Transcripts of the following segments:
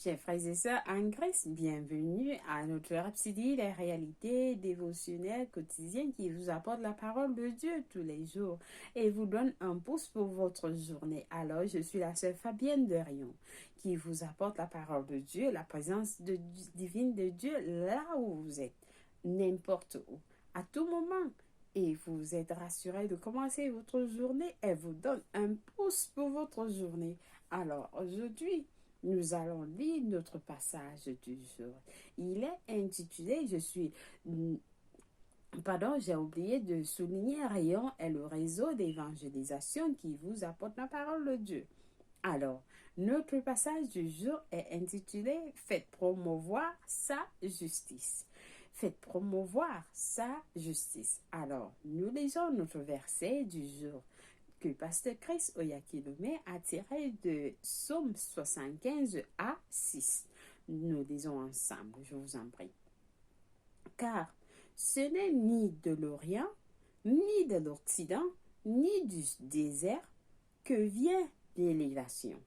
Chers frères et sœurs en Grèce, bienvenue à notre Rhapsodie, les réalités dévotionnelles quotidiennes qui vous apportent la parole de Dieu tous les jours et vous donne un pouce pour votre journée. Alors, je suis la sœur Fabienne de Rion qui vous apporte la parole de Dieu, la présence divine de Dieu là où vous êtes, n'importe où, à tout moment. Et vous êtes rassuré de commencer votre journée. Elle vous donne un pouce pour votre journée. Alors, aujourd'hui, nous allons lire notre passage du jour. Il est intitulé, j'ai oublié de souligner, Rayon est le réseau d'évangélisation qui vous apporte la parole de Dieu. Alors, notre passage du jour est intitulé « Faites promouvoir sa justice ». Faites promouvoir sa justice. Alors, nous lisons notre verset du jour que Pasteur Chris Oyakhilome a tiré de Psaume 75 à 6. Nous lisons ensemble, je vous en prie. Car ce n'est ni de l'Orient, ni de l'Occident, ni du désert que vient l'élévation.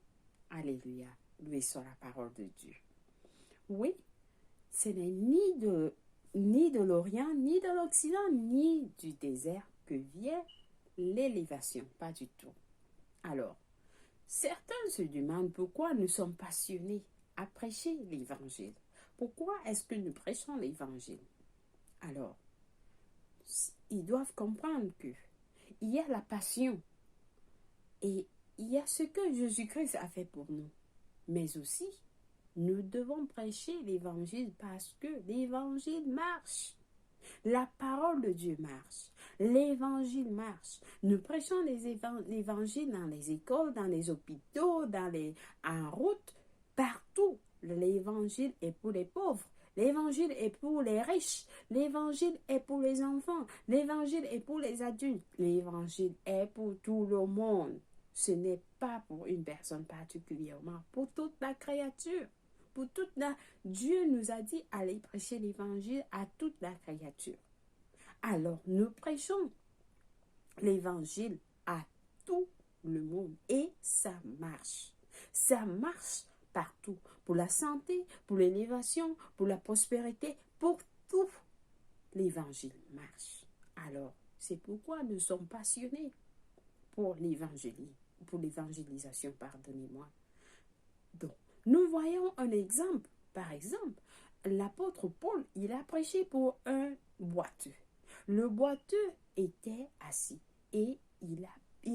Alléluia, loué soit la parole de Dieu. Oui, ce n'est ni de l'Orient, ni de l'Occident, ni du désert que vient l'élévation, pas du tout. Alors, certains se demandent pourquoi nous sommes passionnés à prêcher l'évangile. Pourquoi est-ce que nous prêchons l'évangile? Alors, ils doivent comprendre que il y a la passion et il y a ce que Jésus-Christ a fait pour nous. Mais aussi, nous devons prêcher l'évangile parce que l'évangile marche. La parole de Dieu marche. L'évangile marche. Nous prêchons l'évangile dans les écoles, dans les hôpitaux, en route, partout. L'évangile est pour les pauvres. L'évangile est pour les riches. L'évangile est pour les enfants. L'évangile est pour les adultes. L'évangile est pour tout le monde. Ce n'est pas pour une personne particulièrement, pour toute la créature. Dieu nous a dit allez prêcher l'évangile à toute la créature. Alors, nous prêchons l'évangile à tout le monde et ça marche. Ça marche partout. Pour la santé, pour l'élévation, pour la prospérité, pour tout. L'évangile marche. Alors, c'est pourquoi nous sommes passionnés pour l'évangélisation, pardonnez-moi. Donc, nous voyons un exemple. Par exemple, l'apôtre Paul, il a prêché pour un boiteux. Le boiteux était assis et il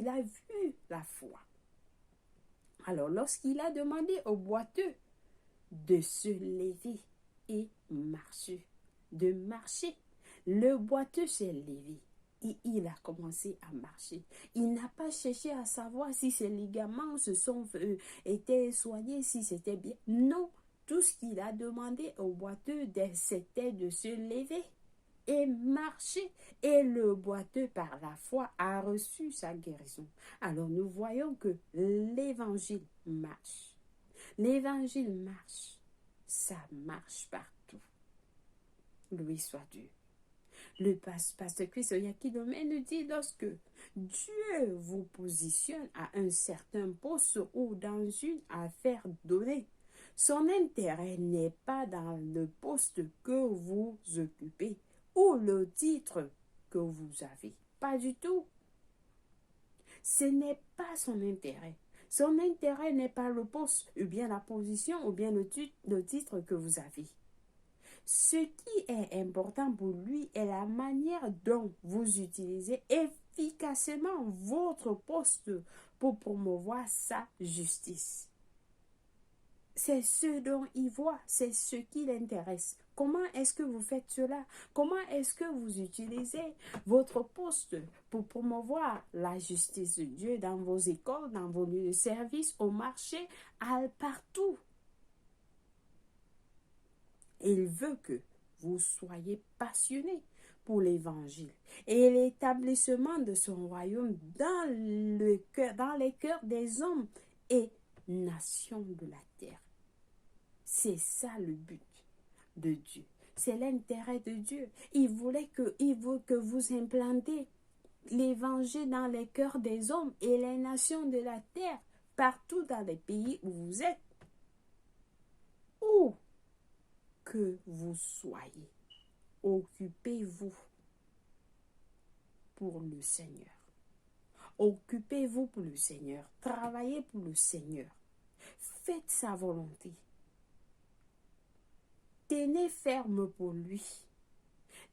a vu la foi. Alors, lorsqu'il a demandé au boiteux de se lever et de marcher, le boiteux s'est levé. Et il a commencé à marcher. Il n'a pas cherché à savoir si ses ligaments étaient soignés, si c'était bien. Non, tout ce qu'il a demandé au boiteux, c'était de se lever et marcher. Et le boiteux, par la foi, a reçu sa guérison. Alors nous voyons que l'évangile marche. L'évangile marche. Ça marche partout. Loué soit Dieu. Le pasteur Chris Oyakhilome nous dit lorsque Dieu vous positionne à un certain poste ou dans une affaire donnée, son intérêt n'est pas dans le poste que vous occupez ou le titre que vous avez. Pas du tout. Ce n'est pas son intérêt. Son intérêt n'est pas le poste, ou bien la position, ou bien le titre que vous avez. Ce qui est important pour lui est la manière dont vous utilisez efficacement votre poste pour promouvoir sa justice. C'est ce dont il voit, c'est ce qui l'intéresse. Comment est-ce que vous faites cela? Comment est-ce que vous utilisez votre poste pour promouvoir la justice de Dieu dans vos écoles, dans vos lieux de service, au marché, partout? Il veut que vous soyez passionnés pour l'évangile et l'établissement de son royaume dans les cœurs des hommes et nations de la terre. C'est ça le but de Dieu. C'est l'intérêt de Dieu. Il veut que vous implantez l'évangile dans les cœurs des hommes et les nations de la terre, partout dans les pays où vous êtes. que vous soyez. Occupez-vous pour le Seigneur. Occupez-vous pour le Seigneur. Travaillez pour le Seigneur. Faites sa volonté. Tenez ferme pour lui.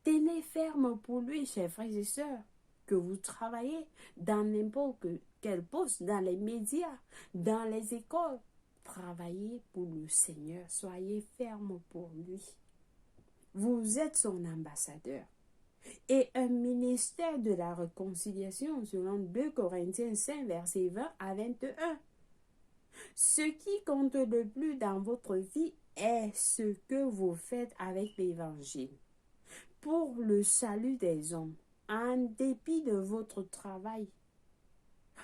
Tenez ferme pour lui, chers frères et sœurs, que vous travaillez dans n'importe quel poste, dans les médias, dans les écoles. Travaillez pour le Seigneur. Soyez ferme pour lui. Vous êtes son ambassadeur. Et un ministère de la réconciliation, selon 2 Corinthiens 5, versets 20 à 21. Ce qui compte le plus dans votre vie est ce que vous faites avec l'Évangile pour le salut des hommes, en dépit de votre travail.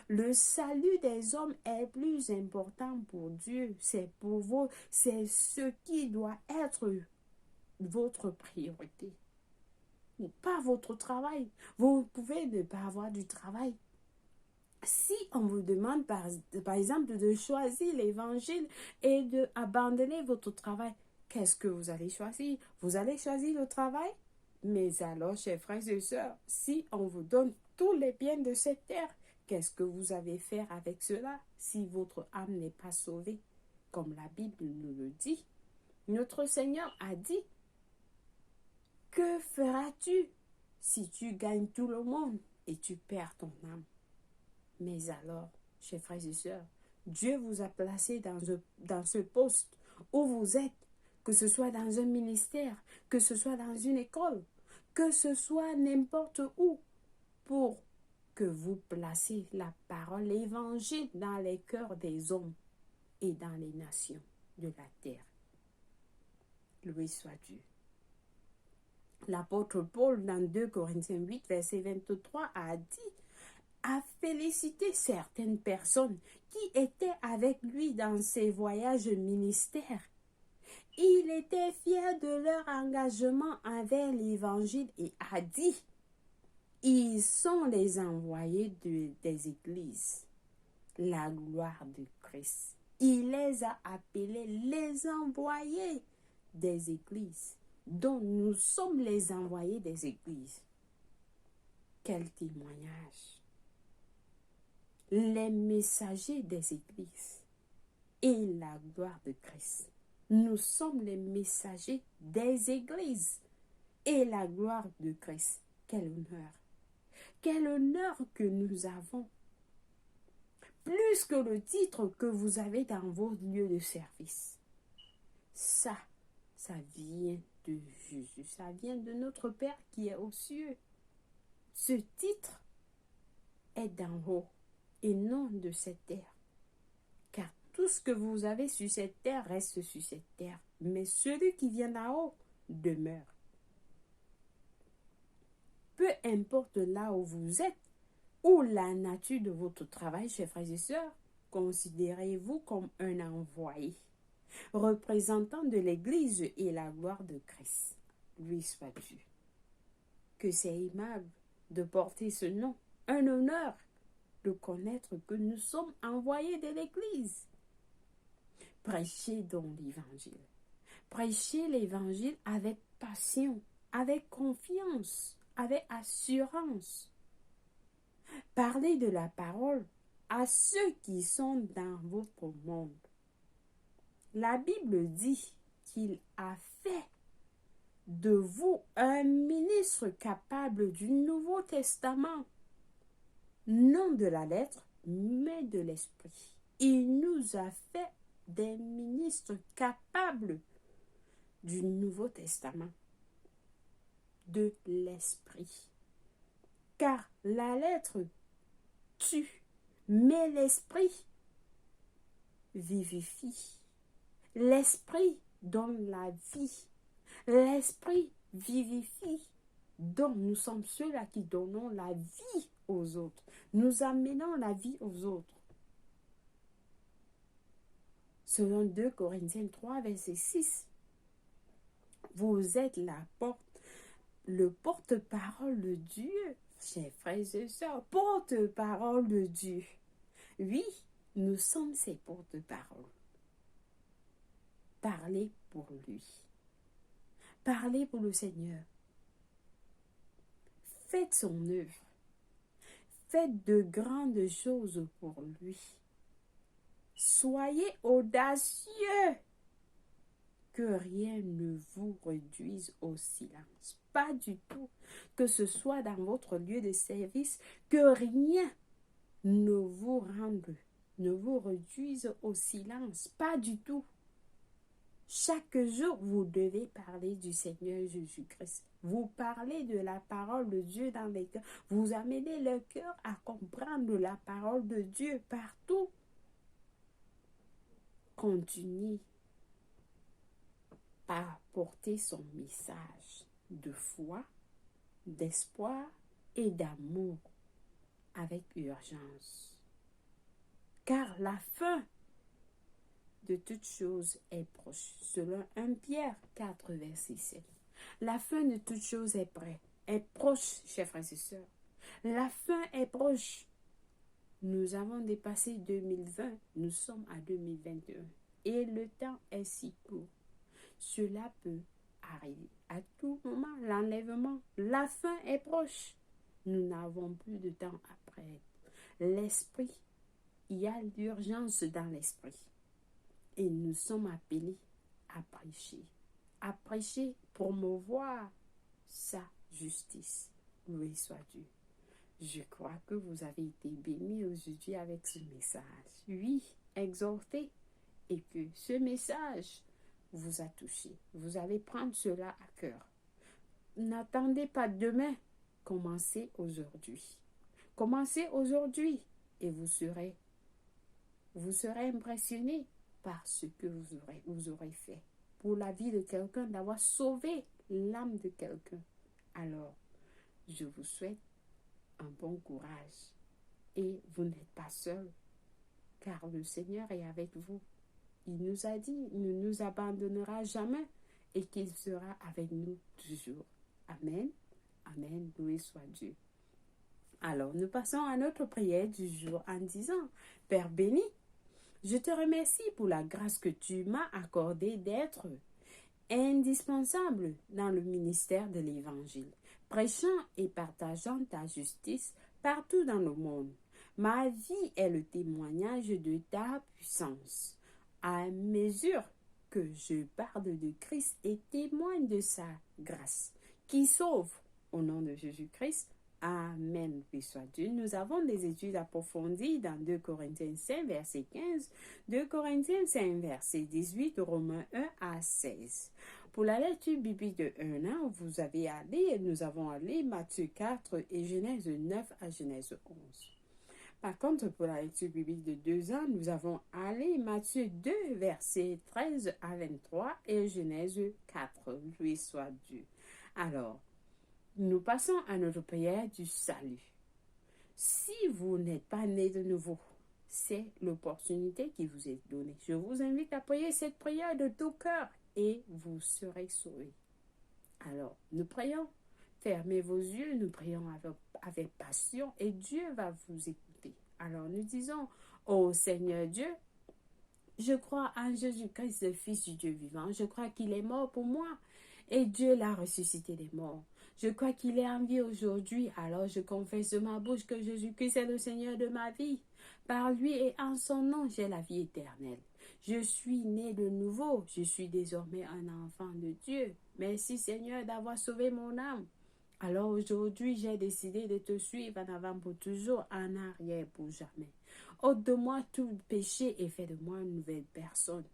Le salut des hommes est plus important pour Dieu. C'est pour vous, c'est ce qui doit être votre priorité. Pas votre travail. Vous pouvez ne pas avoir du travail. Si on vous demande par exemple de choisir l'évangile et d'abandonner votre travail, qu'est-ce que vous allez choisir? Vous allez choisir le travail? Mais alors, chers frères et sœurs, si on vous donne tous les biens de cette terre, qu'est-ce que vous allez faire avec cela si votre âme n'est pas sauvée? Comme la Bible nous le dit, notre Seigneur a dit, que feras-tu si tu gagnes tout le monde et tu perds ton âme? Mais alors, chers frères et sœurs, Dieu vous a placé dans ce poste où vous êtes, que ce soit dans un ministère, que ce soit dans une école, que ce soit n'importe où, pour que vous placez la parole, l'évangile dans les cœurs des hommes et dans les nations de la terre. Loué soit Dieu. L'apôtre Paul, dans 2 Corinthiens 8, verset 23, a félicité certaines personnes qui étaient avec lui dans ses voyages ministères. Il était fier de leur engagement envers l'Évangile et a dit, ils sont les envoyés des églises, la gloire de Christ. Il les a appelés les envoyés des églises, dont nous sommes les envoyés des églises. Quel témoignage! Les messagers des églises et la gloire de Christ. Nous sommes les messagers des églises et la gloire de Christ. Quel honneur! Quel honneur que nous avons! Plus que le titre que vous avez dans vos lieux de service. Ça vient de Jésus. Ça vient de notre Père qui est aux cieux. Ce titre est d'en haut et non de cette terre. Car tout ce que vous avez sur cette terre reste sur cette terre. Mais celui qui vient d'en haut demeure. Peu importe là où vous êtes, ou la nature de votre travail, chers frères et sœurs, considérez-vous comme un envoyé, représentant de l'Église et la gloire de Christ. Lui soit Dieu. Que c'est aimable de porter ce nom, un honneur de connaître que nous sommes envoyés de l'Église. Prêchez donc l'Évangile. Prêchez l'Évangile avec passion, avec confiance, avec assurance. Parlez de la parole à ceux qui sont dans votre monde. La Bible dit qu'il a fait de vous un ministre capable du Nouveau Testament, non de la lettre, mais de l'esprit. Il nous a fait des ministres capables du Nouveau Testament, de l'esprit. Car la lettre tue, mais l'esprit vivifie. L'esprit donne la vie. L'esprit vivifie. Donc nous sommes ceux-là qui donnons la vie aux autres. Nous amenons la vie aux autres. Selon 2 Corinthiens 3, verset 6, vous êtes le porte-parole de Dieu, chers frères et sœurs, porte-parole de Dieu. Oui, nous sommes ses porte-paroles. Parlez pour lui. Parlez pour le Seigneur. Faites son œuvre. Faites de grandes choses pour lui. Soyez audacieux. Que rien ne vous réduise au silence. Pas du tout. Que ce soit dans votre lieu de service, que rien ne vous rende, ne vous réduise au silence. Pas du tout. Chaque jour, vous devez parler du Seigneur Jésus-Christ. Vous parlez de la parole de Dieu dans les cœurs. Vous amenez le cœur à comprendre la parole de Dieu partout. Continuez à porter son message de foi, d'espoir et d'amour avec urgence. Car la fin de toute chose est proche. Selon 1 Pierre 4, verset 7. La fin de toute chose est prête, est proche, chers frères et sœurs. La fin est proche. Nous avons dépassé 2020, nous sommes à 2021. Et le temps est si court. Cela peut arriver à tout moment, l'enlèvement. La fin est proche. Nous n'avons plus de temps après. L'esprit, il y a l'urgence dans l'esprit. Et nous sommes appelés à prêcher, promouvoir sa justice. Loué soit Dieu. Je crois que vous avez été bénis aujourd'hui avec ce message. Oui, exhorté, et que ce message vous a touché. Vous allez prendre cela à cœur. N'attendez pas demain, commencez aujourd'hui. Commencez aujourd'hui et vous serez impressionné par ce que vous aurez fait pour la vie de quelqu'un, d'avoir sauvé l'âme de quelqu'un. Alors, je vous souhaite un bon courage et vous n'êtes pas seul, car le Seigneur est avec vous. Il nous a dit, il ne nous abandonnera jamais et qu'il sera avec nous toujours. Amen. Amen. Loué soit Dieu. Alors, nous passons à notre prière du jour en disant, Père béni, je te remercie pour la grâce que tu m'as accordée d'être indispensable dans le ministère de l'Évangile, prêchant et partageant ta justice partout dans le monde. Ma vie est le témoignage de ta puissance. À mesure que je parle de Christ et témoigne de sa grâce, qui sauve au nom de Jésus-Christ. Amen. Puis soit Dieu. Nous avons des études approfondies dans 2 Corinthiens 5, verset 15, 2 Corinthiens 5, verset 18, Romains 1 à 16. Pour la lecture biblique de 1 an, nous avons allé Matthieu 4 et Genèse 9 à Genèse 11. Par contre, pour la lecture biblique de 2 ans, nous avons allé Matthieu 2, versets 13 à 23 et Genèse 4. Loué soit Dieu. Alors, nous passons à notre prière du salut. Si vous n'êtes pas né de nouveau, c'est l'opportunité qui vous est donnée. Je vous invite à prier cette prière de tout cœur et vous serez sauvés. Alors, nous prions. Fermez vos yeux, nous prions avec passion et Dieu va vous écouter. Alors, nous disons, ô Seigneur Dieu, je crois en Jésus-Christ, le Fils du Dieu vivant. Je crois qu'il est mort pour moi et Dieu l'a ressuscité des morts. Je crois qu'il est en vie aujourd'hui, alors je confesse de ma bouche que Jésus-Christ est le Seigneur de ma vie. Par lui et en son nom, j'ai la vie éternelle. Je suis né de nouveau, je suis désormais un enfant de Dieu. Merci Seigneur d'avoir sauvé mon âme. Alors aujourd'hui, j'ai décidé de te suivre en avant pour toujours, en arrière pour jamais. Ôte de moi tout péché et fais de moi une nouvelle personne.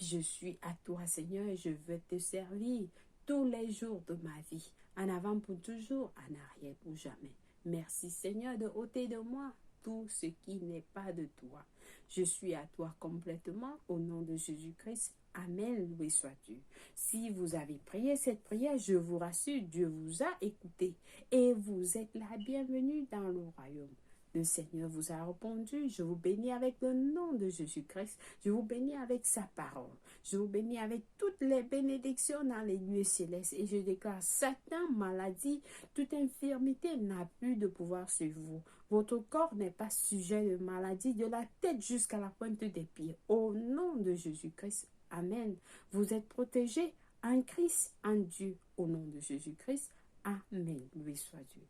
Je suis à toi Seigneur et je veux te servir tous les jours de ma vie. En avant pour toujours, en arrière pour jamais. Merci Seigneur de ôter de moi tout ce qui n'est pas de toi. Je suis à toi complètement au nom de Jésus-Christ. Amen, loué soit Dieu. Si vous avez prié cette prière, je vous rassure, Dieu vous a écouté et vous êtes la bienvenue dans le royaume. Le Seigneur vous a répondu. Je vous bénis avec le nom de Jésus-Christ. Je vous bénis avec sa parole. Je vous bénis avec toutes les bénédictions dans les lieux célestes. Et je déclare, Satan, maladie, toute infirmité n'a plus de pouvoir sur vous. Votre corps n'est pas sujet de maladie de la tête jusqu'à la pointe des pieds. Au nom de Jésus-Christ. Amen. Vous êtes protégés en Christ, en Dieu, au nom de Jésus-Christ. Amen. Loué soit Dieu.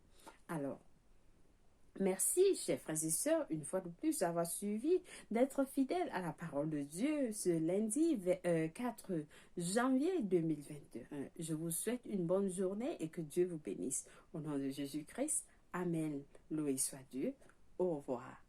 Alors, merci, chers frères et sœurs, une fois de plus, d'avoir suivi, d'être fidèles à la parole de Dieu ce lundi 4 janvier 2021. Je vous souhaite une bonne journée et que Dieu vous bénisse. Au nom de Jésus-Christ, Amen. Loué soit Dieu. Au revoir.